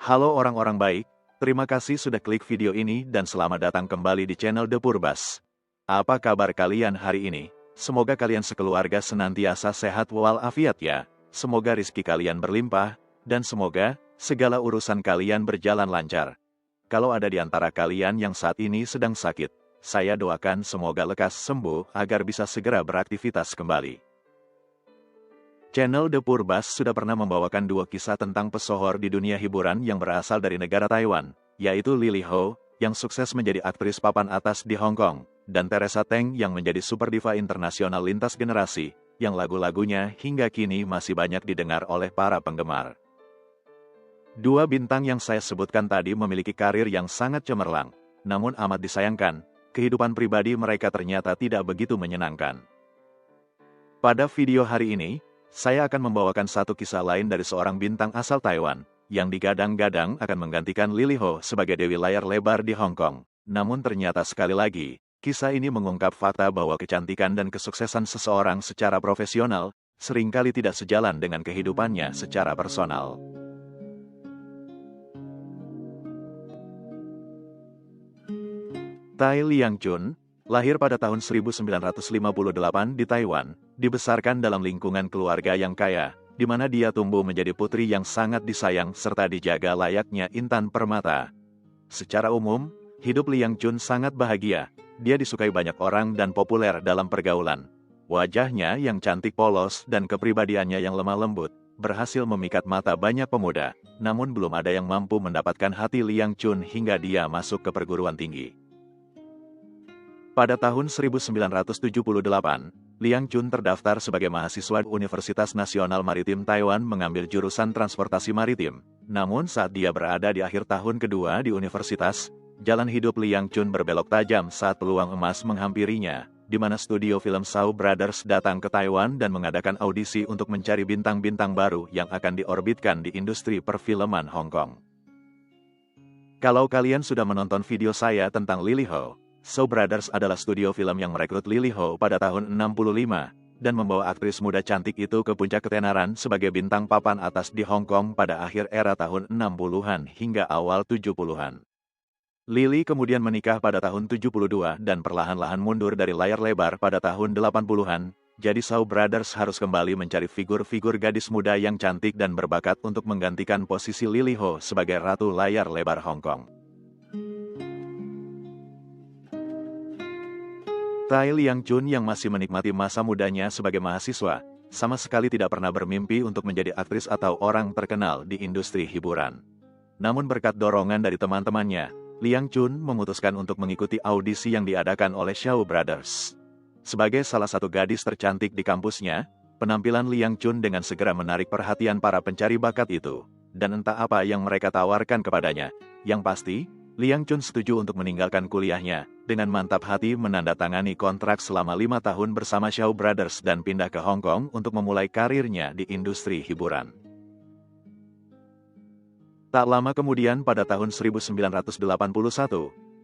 Halo orang-orang baik, terima kasih sudah klik video ini dan selamat datang kembali di channel The Purbas. Apa kabar kalian hari ini? Semoga kalian sekeluarga senantiasa sehat walafiat ya. Semoga rizki kalian berlimpah, dan semoga segala urusan kalian berjalan lancar. Kalau ada di antara kalian yang saat ini sedang sakit, saya doakan semoga lekas sembuh agar bisa segera beraktivitas kembali. Channel The Purbas sudah pernah membawakan dua kisah tentang pesohor di dunia hiburan yang berasal dari negara Taiwan, yaitu Lily Ho, yang sukses menjadi aktris papan atas di Hong Kong, dan Teresa Teng yang menjadi super diva internasional lintas generasi, yang lagu-lagunya hingga kini masih banyak didengar oleh para penggemar. Dua bintang yang saya sebutkan tadi memiliki karir yang sangat cemerlang, namun amat disayangkan, kehidupan pribadi mereka ternyata tidak begitu menyenangkan. Pada video hari ini, saya akan membawakan satu kisah lain dari seorang bintang asal Taiwan, yang digadang-gadang akan menggantikan Lily Ho sebagai dewi layar lebar di Hong Kong. Namun ternyata sekali lagi, kisah ini mengungkap fakta bahwa kecantikan dan kesuksesan seseorang secara profesional, seringkali tidak sejalan dengan kehidupannya secara personal. Tai Liangchun, lahir pada tahun 1958 di Taiwan, dibesarkan dalam lingkungan keluarga yang kaya, di mana dia tumbuh menjadi putri yang sangat disayang serta dijaga layaknya intan permata. Secara umum, hidup Liangchun sangat bahagia, dia disukai banyak orang dan populer dalam pergaulan. Wajahnya yang cantik polos dan kepribadiannya yang lemah lembut, berhasil memikat mata banyak pemuda, namun belum ada yang mampu mendapatkan hati Liangchun hingga dia masuk ke perguruan tinggi. Pada tahun 1978, Liangchun terdaftar sebagai mahasiswa Universitas Nasional Maritim Taiwan mengambil jurusan transportasi maritim. Namun saat dia berada di akhir tahun kedua di universitas, jalan hidup Liangchun berbelok tajam saat peluang emas menghampirinya, di mana studio film Shaw Brothers datang ke Taiwan dan mengadakan audisi untuk mencari bintang-bintang baru yang akan diorbitkan di industri perfilman Hong Kong. Kalau kalian sudah menonton video saya tentang Lily Ho, Shaw Brothers adalah studio film yang merekrut Lily Ho pada tahun 65, dan membawa aktris muda cantik itu ke puncak ketenaran sebagai bintang papan atas di Hong Kong pada akhir era tahun 60-an hingga awal 70-an. Lily kemudian menikah pada tahun 72 dan perlahan-lahan mundur dari layar lebar pada tahun 80-an, jadi Shaw Brothers harus kembali mencari figur-figur gadis muda yang cantik dan berbakat untuk menggantikan posisi Lily Ho sebagai ratu layar lebar Hong Kong. Tai Liangchun yang masih menikmati masa mudanya sebagai mahasiswa, sama sekali tidak pernah bermimpi untuk menjadi aktris atau orang terkenal di industri hiburan. Namun berkat dorongan dari teman-temannya, Liangchun memutuskan untuk mengikuti audisi yang diadakan oleh Shaw Brothers. Sebagai salah satu gadis tercantik di kampusnya, penampilan Liangchun dengan segera menarik perhatian para pencari bakat itu, dan entah apa yang mereka tawarkan kepadanya. Yang pasti, Liangchun setuju untuk meninggalkan kuliahnya, dengan mantap hati menandatangani kontrak selama 5 tahun bersama Shaw Brothers dan pindah ke Hong Kong untuk memulai karirnya di industri hiburan. Tak lama kemudian pada tahun 1981,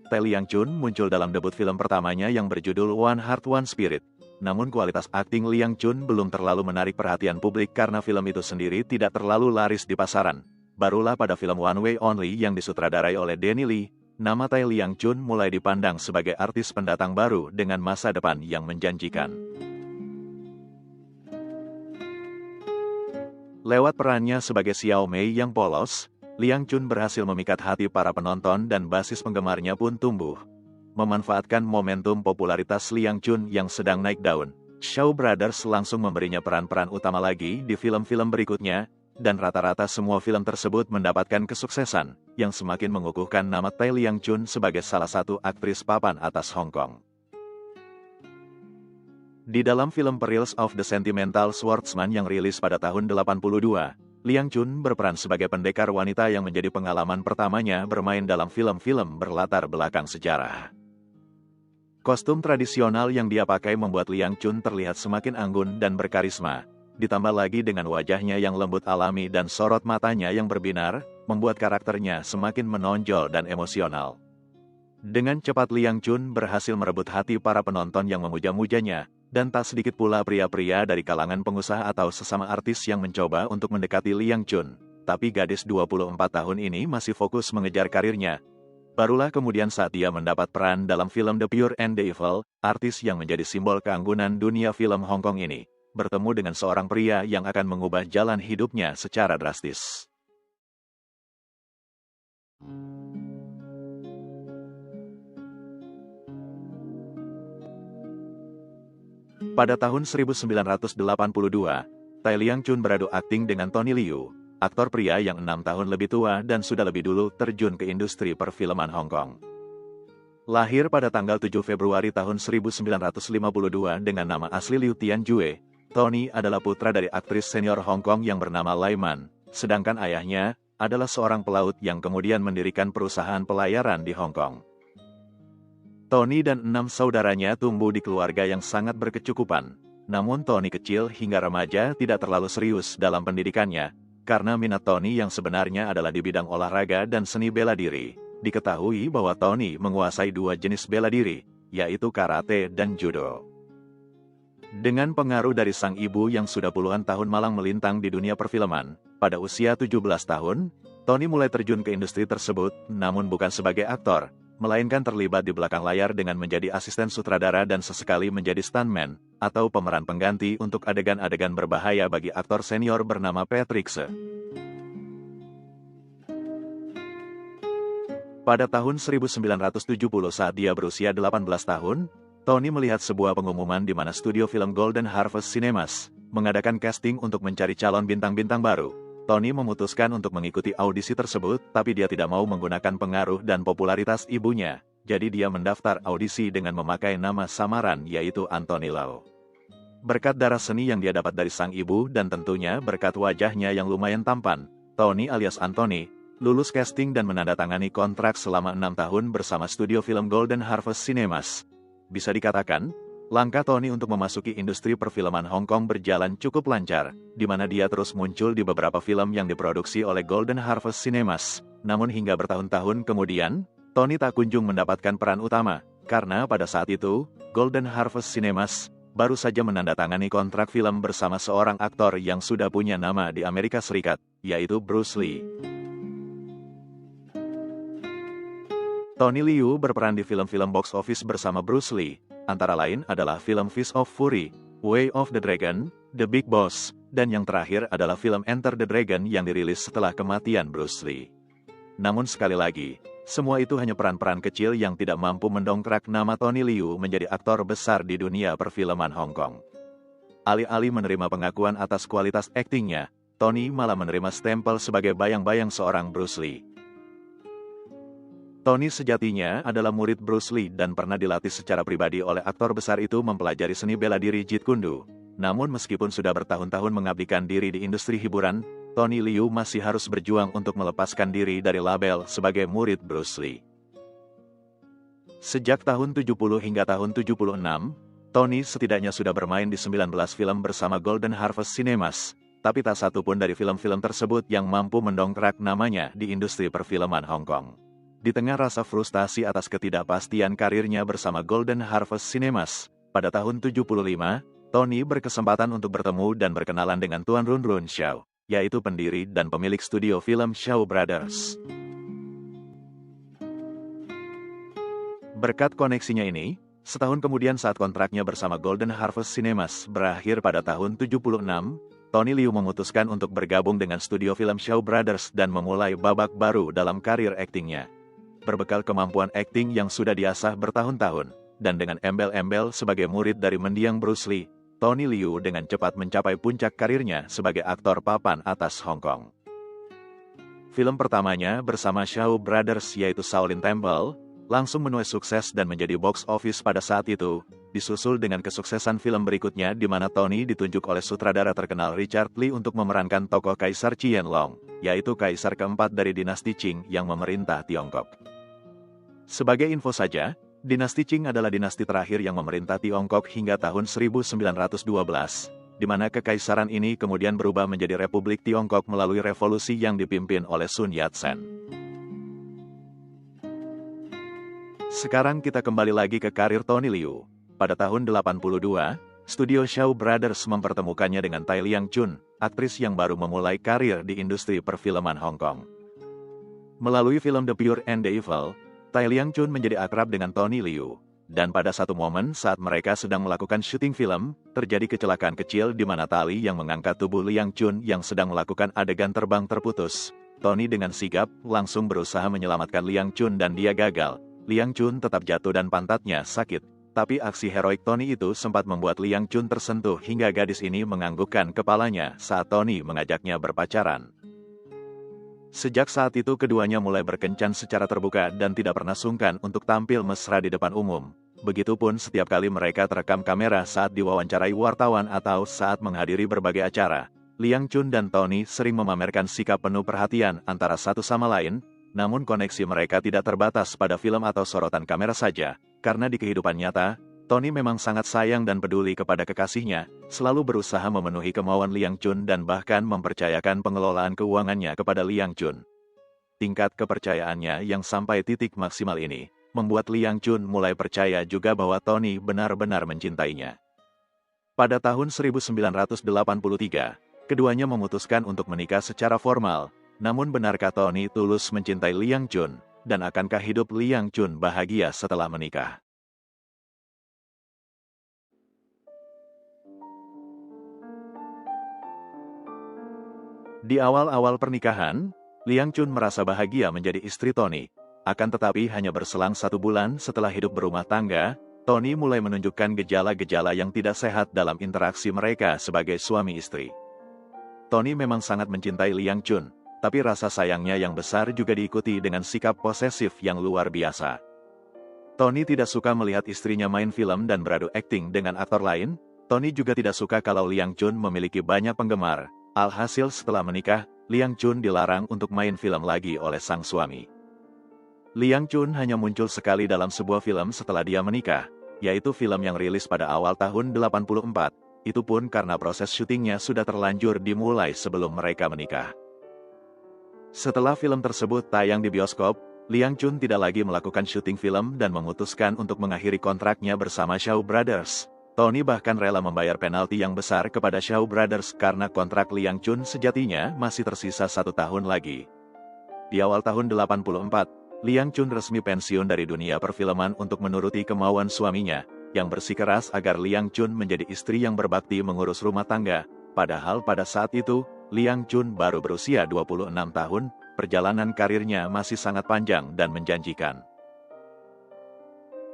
Tai Liangchun muncul dalam debut film pertamanya yang berjudul One Heart One Spirit. Namun kualitas akting Liangchun belum terlalu menarik perhatian publik karena film itu sendiri tidak terlalu laris di pasaran. Barulah pada film One Way Only yang disutradarai oleh Danny Lee, nama Tai Liangchun mulai dipandang sebagai artis pendatang baru dengan masa depan yang menjanjikan. Lewat perannya sebagai Xiao Mei yang polos, Liangchun berhasil memikat hati para penonton dan basis penggemarnya pun tumbuh. Memanfaatkan momentum popularitas Liangchun yang sedang naik daun, Shaw Brothers langsung memberinya peran-peran utama lagi di film-film berikutnya, dan rata-rata semua film tersebut mendapatkan kesuksesan, yang semakin mengukuhkan nama Tai Liangchun sebagai salah satu aktris papan atas Hong Kong. Di dalam film Perils of the Sentimental Swordsman yang rilis pada tahun 82, Liangchun berperan sebagai pendekar wanita yang menjadi pengalaman pertamanya bermain dalam film-film berlatar belakang sejarah. Kostum tradisional yang dia pakai membuat Liangchun terlihat semakin anggun dan berkarisma. Ditambah lagi dengan wajahnya yang lembut alami dan sorot matanya yang berbinar, membuat karakternya semakin menonjol dan emosional. Dengan cepat Liangchun berhasil merebut hati para penonton yang memuja-mujanya, dan tak sedikit pula pria-pria dari kalangan pengusaha atau sesama artis yang mencoba untuk mendekati Liangchun. tapi gadis 24 tahun ini masih fokus mengejar karirnya. Barulah kemudian saat dia mendapat peran dalam film The Pure and the Evil, artis yang menjadi simbol keanggunan dunia film Hong Kong ini bertemu dengan seorang pria yang akan mengubah jalan hidupnya secara drastis. Pada tahun 1982, Tai Liang Chun beradu akting dengan Tony Liu, aktor pria yang 6 tahun lebih tua dan sudah lebih dulu terjun ke industri perfilman Hong Kong. Lahir pada tanggal 7 Februari tahun 1952 dengan nama asli Liu Tianjue, Tony adalah putra dari aktris senior Hong Kong yang bernama Lai Man, sedangkan ayahnya adalah seorang pelaut yang kemudian mendirikan perusahaan pelayaran di Hong Kong. Tony dan 6 saudaranya tumbuh di keluarga yang sangat berkecukupan. Namun Tony kecil hingga remaja tidak terlalu serius dalam pendidikannya, karena minat Tony yang sebenarnya adalah di bidang olahraga dan seni bela diri. Diketahui bahwa Tony menguasai 2 jenis bela diri, yaitu karate dan judo. Dengan pengaruh dari sang ibu yang sudah puluhan tahun malang melintang di dunia perfilman, pada usia 17 tahun, Tony mulai terjun ke industri tersebut, namun bukan sebagai aktor, melainkan terlibat di belakang layar dengan menjadi asisten sutradara dan sesekali menjadi stuntman, atau pemeran pengganti untuk adegan-adegan berbahaya bagi aktor senior bernama Patrick Se. Pada tahun 1970 saat dia berusia 18 tahun, Tony melihat sebuah pengumuman di mana studio film Golden Harvest Cinemas mengadakan casting untuk mencari calon bintang-bintang baru. Tony memutuskan untuk mengikuti audisi tersebut, tapi dia tidak mau menggunakan pengaruh dan popularitas ibunya. Jadi dia mendaftar audisi dengan memakai nama samaran yaitu Anthony Lau. Berkat darah seni yang dia dapat dari sang ibu dan tentunya berkat wajahnya yang lumayan tampan, Tony alias Anthony lulus casting dan menandatangani kontrak selama 6 tahun bersama studio film Golden Harvest Cinemas. Bisa dikatakan, langkah Tony untuk memasuki industri perfilman Hong Kong berjalan cukup lancar, di mana dia terus muncul di beberapa film yang diproduksi oleh Golden Harvest Cinemas. Namun hingga bertahun-tahun kemudian, Tony tak kunjung mendapatkan peran utama, karena pada saat itu, Golden Harvest Cinemas baru saja menandatangani kontrak film bersama seorang aktor yang sudah punya nama di Amerika Serikat, yaitu Bruce Lee. Tony Liu berperan di film-film box office bersama Bruce Lee, antara lain adalah film Fist of Fury, Way of the Dragon, The Big Boss, dan yang terakhir adalah film Enter the Dragon yang dirilis setelah kematian Bruce Lee. Namun sekali lagi, semua itu hanya peran-peran kecil yang tidak mampu mendongkrak nama Tony Liu menjadi aktor besar di dunia perfilman Hong Kong. Alih-alih menerima pengakuan atas kualitas aktingnya, Tony malah menerima stempel sebagai bayang-bayang seorang Bruce Lee. Tony sejatinya adalah murid Bruce Lee dan pernah dilatih secara pribadi oleh aktor besar itu mempelajari seni bela diri Jeet Kune Do. Namun meskipun sudah bertahun-tahun mengabdikan diri di industri hiburan, Tony Liu masih harus berjuang untuk melepaskan diri dari label sebagai murid Bruce Lee. Sejak tahun 70 hingga tahun 76, Tony setidaknya sudah bermain di 19 film bersama Golden Harvest Cinemas, tapi tak satu pun dari film-film tersebut yang mampu mendongkrak namanya di industri perfilman Hong Kong. Di tengah rasa frustasi atas ketidakpastian karirnya bersama Golden Harvest Cinemas, pada tahun 75, Tony berkesempatan untuk bertemu dan berkenalan dengan Tuan Run Run Shaw, yaitu pendiri dan pemilik studio film Shaw Brothers. Berkat koneksinya ini, setahun kemudian saat kontraknya bersama Golden Harvest Cinemas berakhir pada tahun 76, Tony Liu memutuskan untuk bergabung dengan studio film Shaw Brothers dan memulai babak baru dalam karir aktingnya. Berbekal kemampuan akting yang sudah diasah bertahun-tahun, dan dengan embel-embel sebagai murid dari mendiang Bruce Lee, Tony Liu dengan cepat mencapai puncak karirnya sebagai aktor papan atas Hong Kong. Film pertamanya bersama Shaw Brothers yaitu Shaolin Temple, langsung menuai sukses dan menjadi box office pada saat itu, disusul dengan kesuksesan film berikutnya di mana Tony ditunjuk oleh sutradara terkenal Richard Lee untuk memerankan tokoh Kaisar Qianlong, yaitu kaisar keempat dari dinasti Qing yang memerintah Tiongkok. Sebagai info saja, dinasti Qing adalah dinasti terakhir yang memerintah Tiongkok hingga tahun 1912, di mana kekaisaran ini kemudian berubah menjadi Republik Tiongkok melalui revolusi yang dipimpin oleh Sun Yat-sen. Sekarang kita kembali lagi ke karir Tony Liu. Pada tahun 82, studio Shaw Brothers mempertemukannya dengan Tai Liang Chun, aktris yang baru memulai karir di industri perfilman Hong Kong. Melalui film The Pure and the Evil, Tai Liang Chun menjadi akrab dengan Tony Liu. Dan pada satu momen saat mereka sedang melakukan syuting film, terjadi kecelakaan kecil di mana tali yang mengangkat tubuh Liang Chun yang sedang melakukan adegan terbang terputus. Tony dengan sigap langsung berusaha menyelamatkan Liang Chun dan dia gagal. Liang Chun tetap jatuh dan pantatnya sakit. Tapi aksi heroik Tony itu sempat membuat Liang Chun tersentuh hingga gadis ini menganggukkan kepalanya saat Tony mengajaknya berpacaran. Sejak saat itu keduanya mulai berkencan secara terbuka dan tidak pernah sungkan untuk tampil mesra di depan umum. Begitupun setiap kali mereka terekam kamera saat diwawancarai wartawan atau saat menghadiri berbagai acara. Liang Chun dan Tony sering memamerkan sikap penuh perhatian antara satu sama lain, namun koneksi mereka tidak terbatas pada film atau sorotan kamera saja, karena di kehidupan nyata, Tony memang sangat sayang dan peduli kepada kekasihnya, selalu berusaha memenuhi kemauan Liang Chun dan bahkan mempercayakan pengelolaan keuangannya kepada Liang Chun. Tingkat kepercayaannya yang sampai titik maksimal ini, membuat Liang Chun mulai percaya juga bahwa Tony benar-benar mencintainya. Pada tahun 1983, keduanya memutuskan untuk menikah secara formal, namun benarkah Tony tulus mencintai Liang Chun, dan akankah hidup Liang Chun bahagia setelah menikah? Di awal-awal pernikahan, Liang Chun merasa bahagia menjadi istri Tony. Akan tetapi hanya berselang 1 bulan setelah hidup berumah tangga, Tony mulai menunjukkan gejala-gejala yang tidak sehat dalam interaksi mereka sebagai suami istri. Tony memang sangat mencintai Liang Chun, tapi rasa sayangnya yang besar juga diikuti dengan sikap posesif yang luar biasa. Tony tidak suka melihat istrinya main film dan beradu akting dengan aktor lain. Tony juga tidak suka kalau Liang Chun memiliki banyak penggemar. Alhasil setelah menikah, Liang Chun dilarang untuk main film lagi oleh sang suami. Liang Chun hanya muncul sekali dalam sebuah film setelah dia menikah, yaitu film yang rilis pada awal tahun 84. Itu pun karena proses syutingnya sudah terlanjur dimulai sebelum mereka menikah. Setelah film tersebut tayang di bioskop, Liang Chun tidak lagi melakukan syuting film dan memutuskan untuk mengakhiri kontraknya bersama Shaw Brothers. Tony bahkan rela membayar penalti yang besar kepada Shaw Brothers karena kontrak Liang Chun sejatinya masih tersisa 1 tahun lagi. Di awal tahun 84, Liang Chun resmi pensiun dari dunia perfilman untuk menuruti kemauan suaminya, yang bersikeras agar Liang Chun menjadi istri yang berbakti mengurus rumah tangga. Padahal pada saat itu, Liang Chun baru berusia 26 tahun, perjalanan karirnya masih sangat panjang dan menjanjikan.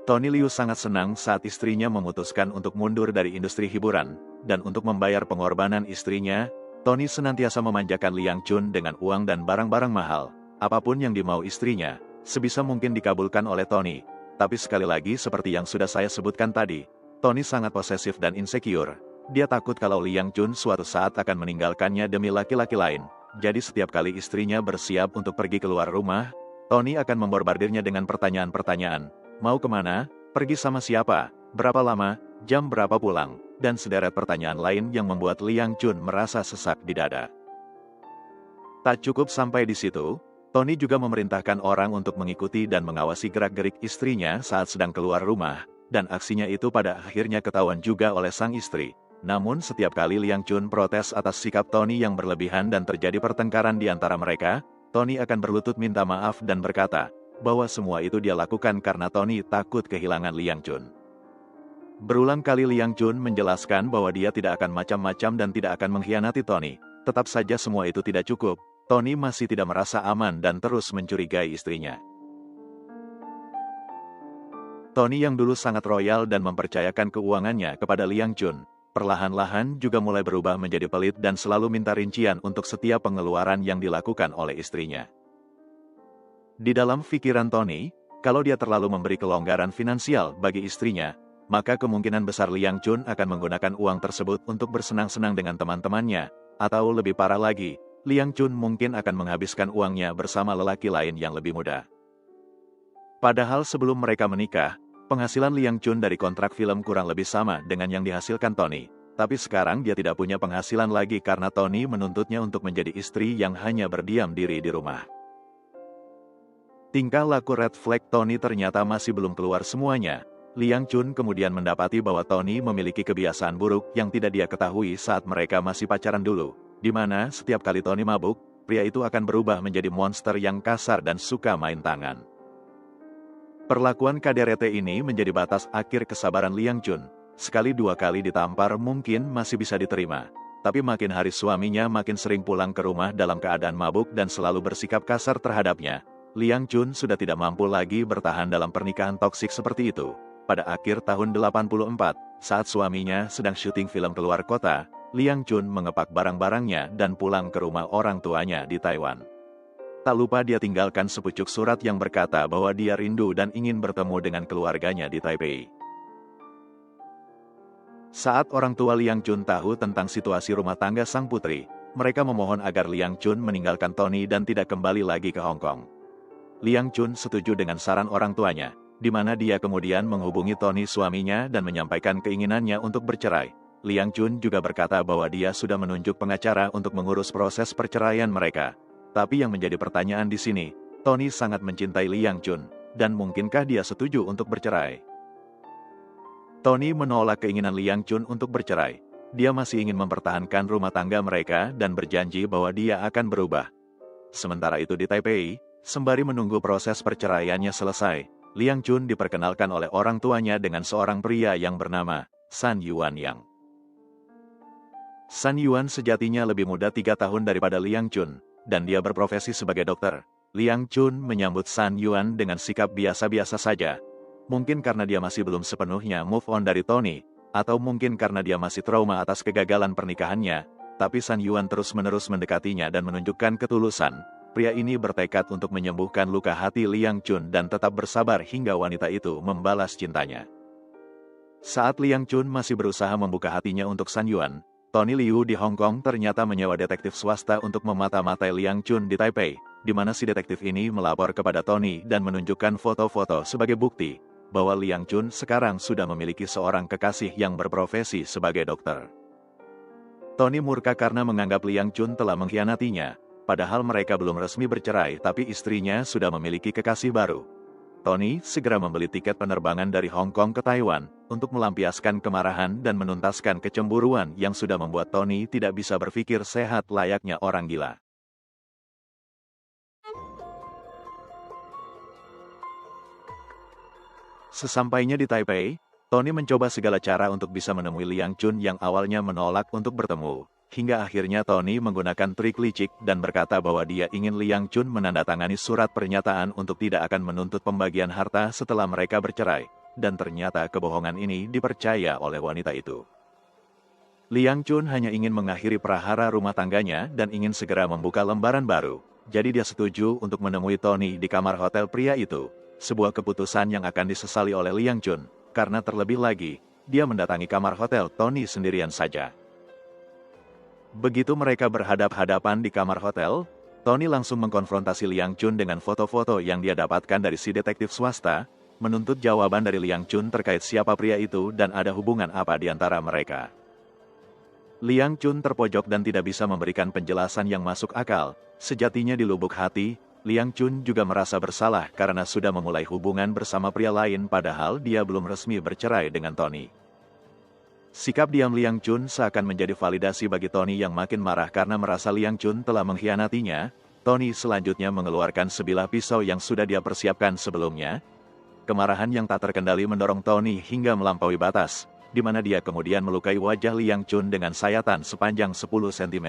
Tony Liu sangat senang saat istrinya memutuskan untuk mundur dari industri hiburan, dan untuk membayar pengorbanan istrinya, Tony senantiasa memanjakan Liang Chun dengan uang dan barang-barang mahal. Apapun yang dimau istrinya, sebisa mungkin dikabulkan oleh Tony. Tapi sekali lagi seperti yang sudah saya sebutkan tadi, Tony sangat posesif dan insecure. Dia takut kalau Liang Chun suatu saat akan meninggalkannya demi laki-laki lain. Jadi setiap kali istrinya bersiap untuk pergi keluar rumah, Tony akan memborbardirnya dengan pertanyaan-pertanyaan. Mau kemana? Pergi sama siapa? Berapa lama? Jam berapa pulang? Dan sederet pertanyaan lain yang membuat Liang Chun merasa sesak di dada. Tak cukup sampai di situ, Tony juga memerintahkan orang untuk mengikuti dan mengawasi gerak-gerik istrinya saat sedang keluar rumah, dan aksinya itu pada akhirnya ketahuan juga oleh sang istri. Namun setiap kali Liang Chun protes atas sikap Tony yang berlebihan dan terjadi pertengkaran di antara mereka, Tony akan berlutut minta maaf dan berkata bahwa semua itu dia lakukan karena Tony takut kehilangan Liang Chun. Berulang kali Liang Chun menjelaskan bahwa dia tidak akan macam-macam dan tidak akan mengkhianati Tony. Tetap saja semua itu tidak cukup, Tony masih tidak merasa aman dan terus mencurigai istrinya. Tony yang dulu sangat royal dan mempercayakan keuangannya kepada Liang Chun, perlahan-lahan juga mulai berubah menjadi pelit dan selalu minta rincian untuk setiap pengeluaran yang dilakukan oleh istrinya. Di dalam pikiran Tony, kalau dia terlalu memberi kelonggaran finansial bagi istrinya, maka kemungkinan besar Liang Chun akan menggunakan uang tersebut untuk bersenang-senang dengan teman-temannya, atau lebih parah lagi, Liang Chun mungkin akan menghabiskan uangnya bersama lelaki lain yang lebih muda. Padahal sebelum mereka menikah, penghasilan Liang Chun dari kontrak film kurang lebih sama dengan yang dihasilkan Tony. Tapi sekarang dia tidak punya penghasilan lagi karena Tony menuntutnya untuk menjadi istri yang hanya berdiam diri di rumah. Tingkah laku red flag Tony ternyata masih belum keluar semuanya. Liang Chun kemudian mendapati bahwa Tony memiliki kebiasaan buruk yang tidak dia ketahui saat mereka masih pacaran dulu, di mana setiap kali Tony mabuk, pria itu akan berubah menjadi monster yang kasar dan suka main tangan. Perlakuan KDRT ini menjadi batas akhir kesabaran Liang Chun. Sekali dua kali ditampar mungkin masih bisa diterima, tapi makin hari suaminya makin sering pulang ke rumah dalam keadaan mabuk dan selalu bersikap kasar terhadapnya. Liang Chun sudah tidak mampu lagi bertahan dalam pernikahan toksik seperti itu. Pada akhir tahun 84, saat suaminya sedang syuting film keluar kota, Liang Chun mengepak barang-barangnya dan pulang ke rumah orang tuanya di Taiwan. Tak lupa dia tinggalkan sepucuk surat yang berkata bahwa dia rindu dan ingin bertemu dengan keluarganya di Taipei. Saat orang tua Liang Chun tahu tentang situasi rumah tangga sang putri, mereka memohon agar Liang Chun meninggalkan Tony dan tidak kembali lagi ke Hong Kong. Liang Chun setuju dengan saran orang tuanya, di mana dia kemudian menghubungi Tony suaminya dan menyampaikan keinginannya untuk bercerai. Liang Chun juga berkata bahwa dia sudah menunjuk pengacara untuk mengurus proses perceraian mereka. Tapi yang menjadi pertanyaan di sini, Tony sangat mencintai Liang Chun, dan mungkinkah dia setuju untuk bercerai? Tony menolak keinginan Liang Chun untuk bercerai. Dia masih ingin mempertahankan rumah tangga mereka dan berjanji bahwa dia akan berubah. Sementara itu di Taipei, sembari menunggu proses perceraiannya selesai, Liang Chun diperkenalkan oleh orang tuanya dengan seorang pria yang bernama San Yuan Yang. San Yuan sejatinya lebih muda 3 tahun daripada Liang Chun, dan dia berprofesi sebagai dokter. Liang Chun menyambut San Yuan dengan sikap biasa-biasa saja. Mungkin karena dia masih belum sepenuhnya move on dari Tony, atau mungkin karena dia masih trauma atas kegagalan pernikahannya, tapi San Yuan terus-menerus mendekatinya dan menunjukkan ketulusan. Pria ini bertekad untuk menyembuhkan luka hati Liang Chun dan tetap bersabar hingga wanita itu membalas cintanya. Saat Liang Chun masih berusaha membuka hatinya untuk San Yuan, Tony Liu di Hong Kong ternyata menyewa detektif swasta untuk memata-matai Liang Chun di Taipei, di mana si detektif ini melapor kepada Tony dan menunjukkan foto-foto sebagai bukti bahwa Liang Chun sekarang sudah memiliki seorang kekasih yang berprofesi sebagai dokter. Tony murka karena menganggap Liang Chun telah mengkhianatinya. Padahal mereka belum resmi bercerai tapi istrinya sudah memiliki kekasih baru. Tony segera membeli tiket penerbangan dari Hong Kong ke Taiwan untuk melampiaskan kemarahan dan menuntaskan kecemburuan yang sudah membuat Tony tidak bisa berpikir sehat layaknya orang gila. Sesampainya di Taipei, Tony mencoba segala cara untuk bisa menemui Liang Chun yang awalnya menolak untuk bertemu. Hingga akhirnya Tony menggunakan trik licik dan berkata bahwa dia ingin Liang Chun menandatangani surat pernyataan untuk tidak akan menuntut pembagian harta setelah mereka bercerai, dan ternyata kebohongan ini dipercaya oleh wanita itu. Liang Chun hanya ingin mengakhiri prahara rumah tangganya dan ingin segera membuka lembaran baru, jadi dia setuju untuk menemui Tony di kamar hotel pria itu, sebuah keputusan yang akan disesali oleh Liang Chun, karena terlebih lagi, dia mendatangi kamar hotel Tony sendirian saja. Begitu mereka berhadap-hadapan di kamar hotel, Tony langsung mengkonfrontasi Liang Chun dengan foto-foto yang dia dapatkan dari si detektif swasta, menuntut jawaban dari Liang Chun terkait siapa pria itu dan ada hubungan apa di antara mereka. Liang Chun terpojok dan tidak bisa memberikan penjelasan yang masuk akal. Sejatinya di lubuk hati, Liang Chun juga merasa bersalah karena sudah memulai hubungan bersama pria lain padahal dia belum resmi bercerai dengan Tony. Sikap diam Liang Chun seakan menjadi validasi bagi Tony yang makin marah karena merasa Liang Chun telah mengkhianatinya. Tony selanjutnya mengeluarkan sebilah pisau yang sudah dia persiapkan sebelumnya. Kemarahan yang tak terkendali mendorong Tony hingga melampaui batas, di mana dia kemudian melukai wajah Liang Chun dengan sayatan sepanjang 10 cm.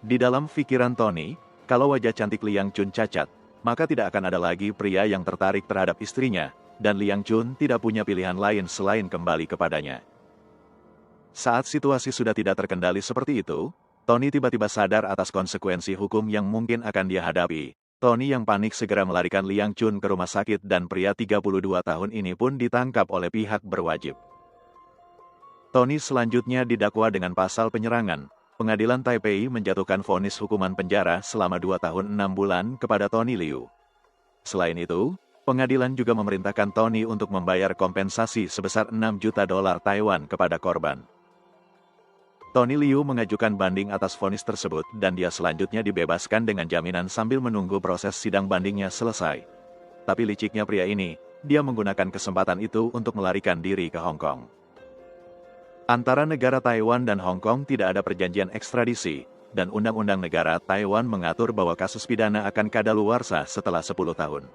Di dalam pikiran Tony, kalau wajah cantik Liang Chun cacat, maka tidak akan ada lagi pria yang tertarik terhadap istrinya, dan Liang Chun tidak punya pilihan lain selain kembali kepadanya. Saat situasi sudah tidak terkendali seperti itu, Tony tiba-tiba sadar atas konsekuensi hukum yang mungkin akan dia hadapi. Tony yang panik segera melarikan Liang Chun ke rumah sakit dan pria 32 tahun ini pun ditangkap oleh pihak berwajib. Tony selanjutnya didakwa dengan pasal penyerangan. Pengadilan Taipei menjatuhkan vonis hukuman penjara selama 2 tahun 6 bulan kepada Tony Liu. Selain itu, pengadilan juga memerintahkan Tony untuk membayar kompensasi sebesar 6 juta dolar Taiwan kepada korban. Tony Liu mengajukan banding atas vonis tersebut dan dia selanjutnya dibebaskan dengan jaminan sambil menunggu proses sidang bandingnya selesai. Tapi liciknya pria ini, dia menggunakan kesempatan itu untuk melarikan diri ke Hong Kong. Antara negara Taiwan dan Hong Kong tidak ada perjanjian ekstradisi, dan Undang-Undang Negara Taiwan mengatur bahwa kasus pidana akan kadaluarsa setelah 10 tahun.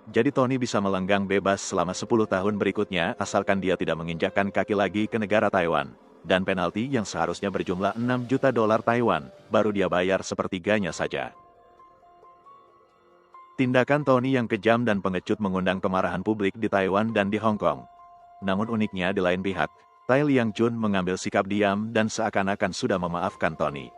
Jadi Tony bisa melenggang bebas selama 10 tahun berikutnya asalkan dia tidak menginjakkan kaki lagi ke negara Taiwan. Dan penalti yang seharusnya berjumlah 6 juta dolar Taiwan, baru dia bayar sepertiganya saja. Tindakan Tony yang kejam dan pengecut mengundang kemarahan publik di Taiwan dan di Hong Kong. Namun uniknya di lain pihak, Tai Liang-chun mengambil sikap diam dan seakan-akan sudah memaafkan Tony.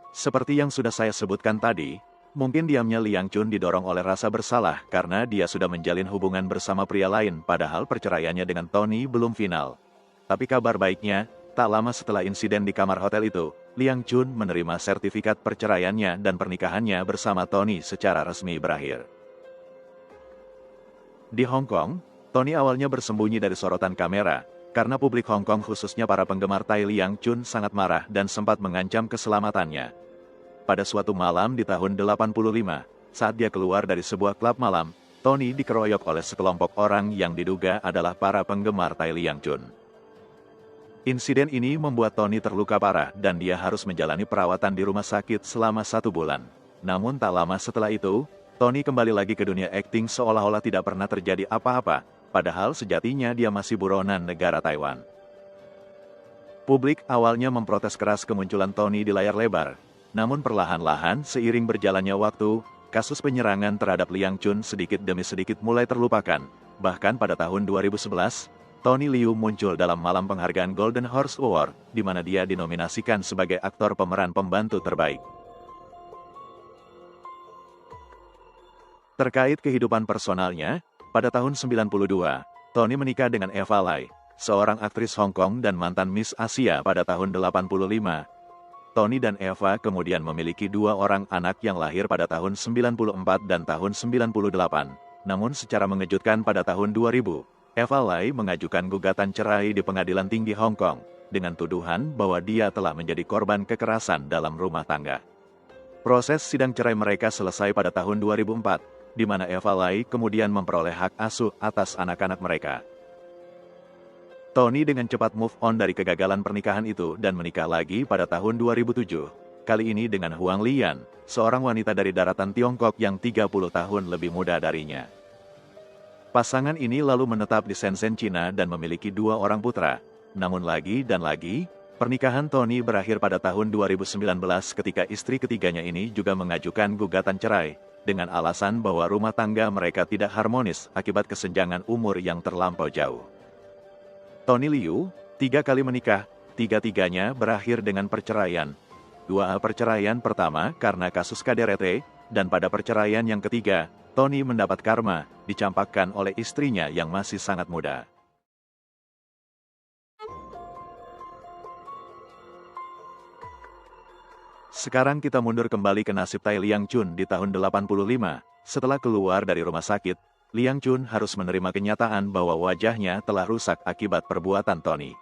Seperti yang sudah saya sebutkan tadi, mungkin diamnya Liang-chun didorong oleh rasa bersalah karena dia sudah menjalin hubungan bersama pria lain padahal perceraiannya dengan Tony belum final. Tapi kabar baiknya, tak lama setelah insiden di kamar hotel itu, Liang-chun menerima sertifikat perceraiannya dan pernikahannya bersama Tony secara resmi berakhir. Di Hong Kong, Tony awalnya bersembunyi dari sorotan kamera, karena publik Hong Kong khususnya para penggemar Tai Liang-chun sangat marah dan sempat mengancam keselamatannya. Pada suatu malam di tahun 85, saat dia keluar dari sebuah klub malam, Tony dikeroyok oleh sekelompok orang yang diduga adalah para penggemar Tai Liang-chun. Insiden ini membuat Tony terluka parah dan dia harus menjalani perawatan di rumah sakit selama 1 bulan. Namun tak lama setelah itu, Tony kembali lagi ke dunia akting seolah-olah tidak pernah terjadi apa-apa, padahal sejatinya dia masih buronan negara Taiwan. Publik awalnya memprotes keras kemunculan Tony di layar lebar. Namun perlahan-lahan seiring berjalannya waktu, kasus penyerangan terhadap Liang-chun sedikit demi sedikit mulai terlupakan. Bahkan pada tahun 2011, Tony Liu muncul dalam malam penghargaan Golden Horse Award, di mana dia dinominasikan sebagai aktor pemeran pembantu terbaik. Terkait kehidupan personalnya, pada tahun 92, Tony menikah dengan Eva Lai, seorang aktris Hong Kong dan mantan Miss Asia pada tahun 85. Tony dan Eva kemudian memiliki 2 orang anak yang lahir pada tahun 94 dan tahun 98. Namun secara mengejutkan pada tahun 2000, Eva Lai mengajukan gugatan cerai di Pengadilan Tinggi Hong Kong, dengan tuduhan bahwa dia telah menjadi korban kekerasan dalam rumah tangga. Proses sidang cerai mereka selesai pada tahun 2004, di mana Eva Lai kemudian memperoleh hak asuh atas anak-anak mereka. Tony dengan cepat move on dari kegagalan pernikahan itu dan menikah lagi pada tahun 2007. Kali ini dengan Huang Lian, seorang wanita dari daratan Tiongkok yang 30 tahun lebih muda darinya. Pasangan ini lalu menetap di Shenzhen, Cina dan memiliki 2 orang putra. Namun lagi dan lagi, pernikahan Tony berakhir pada tahun 2019 ketika istri ketiganya ini juga mengajukan gugatan cerai, dengan alasan bahwa rumah tangga mereka tidak harmonis akibat kesenjangan umur yang terlampau jauh. Tony Liu, 3 kali menikah, 3-tiganya berakhir dengan perceraian. 2 perceraian pertama karena kasus KDRT, dan pada perceraian yang ketiga, Tony mendapat karma, dicampakkan oleh istrinya yang masih sangat muda. Sekarang kita mundur kembali ke nasib Tai Liang-chun di tahun 85. Setelah keluar dari rumah sakit, Liang-chun harus menerima kenyataan bahwa wajahnya telah rusak akibat perbuatan Tony.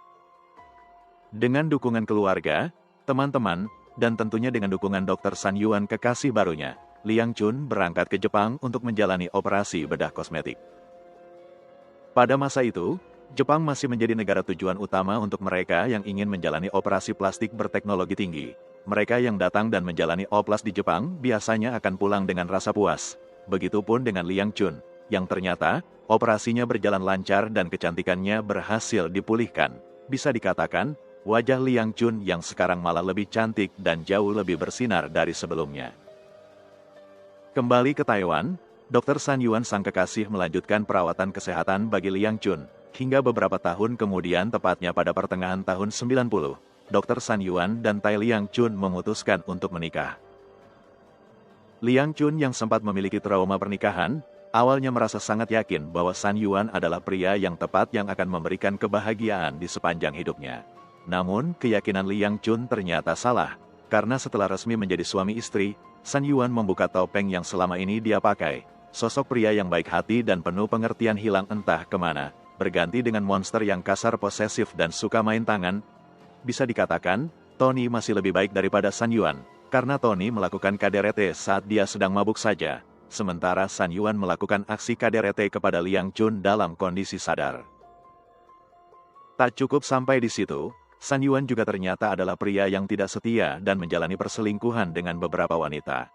Dengan dukungan keluarga, teman-teman, dan tentunya dengan dukungan Dr. San Yuan kekasih barunya, Liang-chun berangkat ke Jepang untuk menjalani operasi bedah kosmetik. Pada masa itu, Jepang masih menjadi negara tujuan utama untuk mereka yang ingin menjalani operasi plastik berteknologi tinggi. Mereka yang datang dan menjalani oplas di Jepang biasanya akan pulang dengan rasa puas. Begitupun dengan Liang-chun, yang ternyata operasinya berjalan lancar dan kecantikannya berhasil dipulihkan. Bisa dikatakan, wajah Liang-chun yang sekarang malah lebih cantik dan jauh lebih bersinar dari sebelumnya. Kembali ke Taiwan, Dr. San Yuan sang kekasih melanjutkan perawatan kesehatan bagi Liang-chun. Hingga beberapa tahun kemudian, tepatnya pada pertengahan tahun 90, Dr. San Yuan dan Tai Liang-chun memutuskan untuk menikah. Liang-chun yang sempat memiliki trauma pernikahan, awalnya merasa sangat yakin bahwa San Yuan adalah pria yang tepat yang akan memberikan kebahagiaan di sepanjang hidupnya. Namun, keyakinan Liang-chun ternyata salah, karena setelah resmi menjadi suami istri, San Yuan membuka topeng yang selama ini dia pakai. Sosok pria yang baik hati dan penuh pengertian hilang entah kemana, berganti dengan monster yang kasar, posesif dan suka main tangan. Bisa dikatakan, Tony masih lebih baik daripada San Yuan, karena Tony melakukan KDRT saat dia sedang mabuk saja. sementara San Yuan melakukan aksi KDRT kepada Liang Chun dalam kondisi sadar. Tak cukup sampai di situ, San Yuan juga ternyata adalah pria yang tidak setia dan menjalani perselingkuhan dengan beberapa wanita.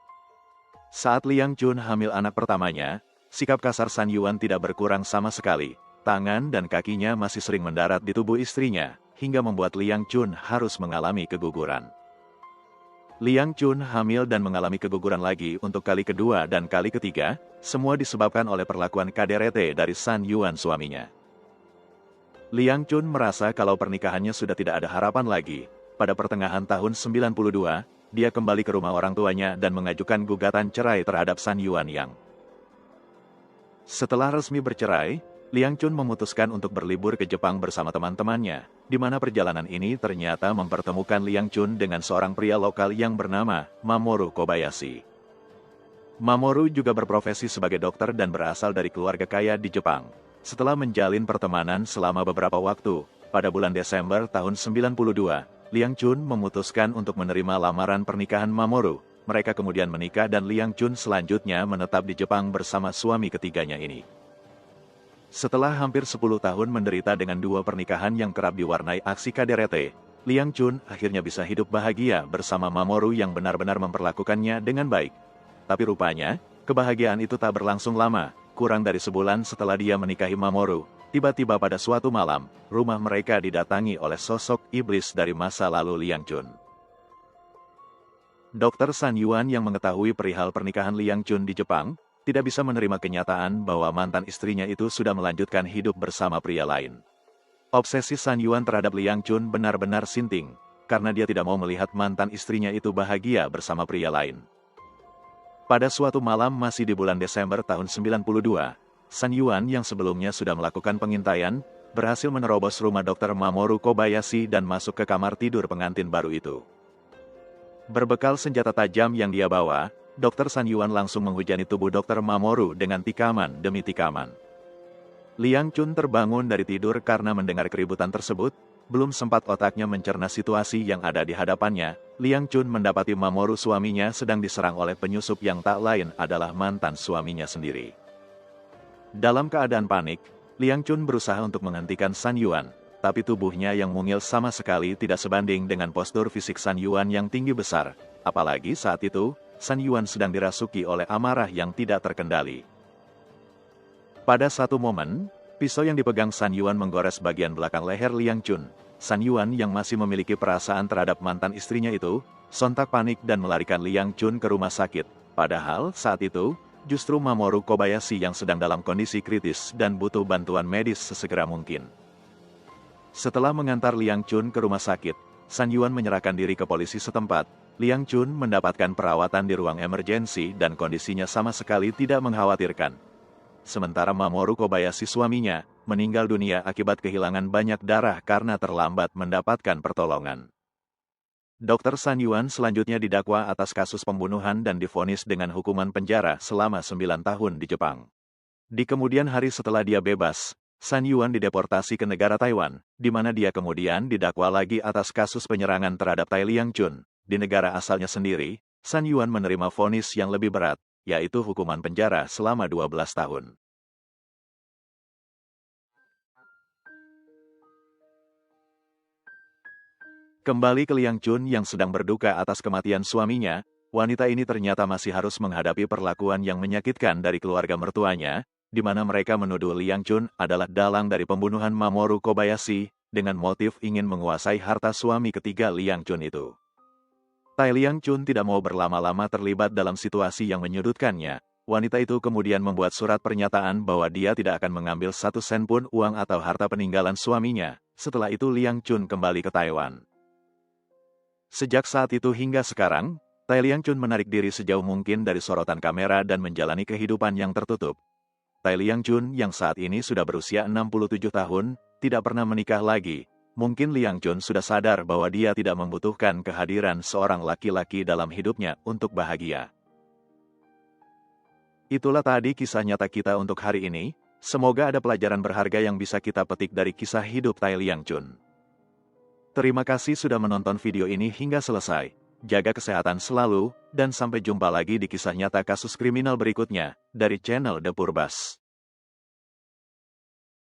Saat Liang Chun hamil anak pertamanya, sikap kasar San Yuan tidak berkurang sama sekali. Tangan dan kakinya masih sering mendarat di tubuh istrinya, hingga membuat Liang Chun harus mengalami keguguran. Liang Chun hamil dan mengalami keguguran lagi untuk kali kedua dan kali ketiga, semua disebabkan oleh perlakuan KDRT dari San Yuan suaminya. Liang Chun merasa kalau pernikahannya sudah tidak ada harapan lagi. Pada pertengahan tahun 92, dia kembali ke rumah orang tuanya dan mengajukan gugatan cerai terhadap San Yuan Yang. Setelah resmi bercerai, Liang Chun memutuskan untuk berlibur ke Jepang bersama teman-temannya, di mana perjalanan ini ternyata mempertemukan Liang Chun dengan seorang pria lokal yang bernama Mamoru Kobayashi. Mamoru juga berprofesi sebagai dokter dan berasal dari keluarga kaya di Jepang. Setelah menjalin pertemanan selama beberapa waktu, pada bulan Desember tahun 92, Liang Chun memutuskan untuk menerima lamaran pernikahan Mamoru. Mereka kemudian menikah dan Liang Chun selanjutnya menetap di Jepang bersama suami ketiganya ini. Setelah hampir 10 tahun menderita dengan dua pernikahan yang kerap diwarnai aksi KDRT, Liang Chun akhirnya bisa hidup bahagia bersama Mamoru yang benar-benar memperlakukannya dengan baik. Tapi rupanya, kebahagiaan itu tak berlangsung lama. Kurang dari sebulan setelah dia menikahi Mamoru, tiba-tiba pada suatu malam, rumah mereka didatangi oleh sosok iblis dari masa lalu Liang Chun. Dr. San Yuan yang mengetahui perihal pernikahan Liang Chun di Jepang, tidak bisa menerima kenyataan bahwa mantan istrinya itu sudah melanjutkan hidup bersama pria lain. Obsesi San Yuan terhadap Liang Chun benar-benar sinting, karena dia tidak mau melihat mantan istrinya itu bahagia bersama pria lain. Pada suatu malam masih di bulan Desember tahun 92, San Yuan yang sebelumnya sudah melakukan pengintaian, berhasil menerobos rumah Dr. Mamoru Kobayashi dan masuk ke kamar tidur pengantin baru itu. Berbekal senjata tajam yang dia bawa, Dr. San Yuan langsung menghujani tubuh Dr. Mamoru dengan tikaman demi tikaman. Liang Chun terbangun dari tidur karena mendengar keributan tersebut. Belum sempat otaknya mencerna situasi yang ada di hadapannya, Liang Chun mendapati Mamoru suaminya sedang diserang oleh penyusup yang tak lain adalah mantan suaminya sendiri. Dalam keadaan panik, Liang Chun berusaha untuk menghentikan San Yuan, tapi tubuhnya yang mungil sama sekali tidak sebanding dengan postur fisik San Yuan yang tinggi besar, apalagi saat itu, San Yuan sedang dirasuki oleh amarah yang tidak terkendali. Pada satu momen, pisau yang dipegang San Yuan menggores bagian belakang leher Liang Chun. San Yuan yang masih memiliki perasaan terhadap mantan istrinya itu, sontak panik dan melarikan Liang Chun ke rumah sakit. Padahal saat itu, justru Mamoru Kobayashi yang sedang dalam kondisi kritis dan butuh bantuan medis sesegera mungkin. Setelah mengantar Liang Chun ke rumah sakit, San Yuan menyerahkan diri ke polisi setempat. Liang Chun mendapatkan perawatan di ruang emergensi dan kondisinya sama sekali tidak mengkhawatirkan. Sementara Mamoru Kobayashi suaminya, meninggal dunia akibat kehilangan banyak darah karena terlambat mendapatkan pertolongan. Dr. San Yuan selanjutnya didakwa atas kasus pembunuhan dan divonis dengan hukuman penjara selama 9 tahun di Jepang. Di kemudian hari setelah dia bebas, San Yuan dideportasi ke negara Taiwan, di mana dia kemudian didakwa lagi atas kasus penyerangan terhadap Tai Liang Chun. Di negara asalnya sendiri, San Yuan menerima vonis yang lebih berat, yaitu hukuman penjara selama 12 tahun. Kembali ke Liang Chun yang sedang berduka atas kematian suaminya, wanita ini ternyata masih harus menghadapi perlakuan yang menyakitkan dari keluarga mertuanya, di mana mereka menuduh Liang Chun adalah dalang dari pembunuhan Mamoru Kobayashi, dengan motif ingin menguasai harta suami ketiga Liang Chun itu. Tai Liang Chun tidak mau berlama-lama terlibat dalam situasi yang menyudutkannya. Wanita itu kemudian membuat surat pernyataan bahwa dia tidak akan mengambil 1 sen pun uang atau harta peninggalan suaminya. Setelah itu Liang Chun kembali ke Taiwan. Sejak saat itu hingga sekarang, Tai Liang Chun menarik diri sejauh mungkin dari sorotan kamera dan menjalani kehidupan yang tertutup. Tai Liang Chun yang saat ini sudah berusia 67 tahun, tidak pernah menikah lagi. Mungkin Liang Chun sudah sadar bahwa dia tidak membutuhkan kehadiran seorang laki-laki dalam hidupnya untuk bahagia. Itulah tadi kisah nyata kita untuk hari ini. Semoga ada pelajaran berharga yang bisa kita petik dari kisah hidup Tai Liang Chun. Terima kasih sudah menonton video ini hingga selesai. jaga kesehatan selalu, dan sampai jumpa lagi di kisah nyata kasus kriminal berikutnya, dari channel The Purbas.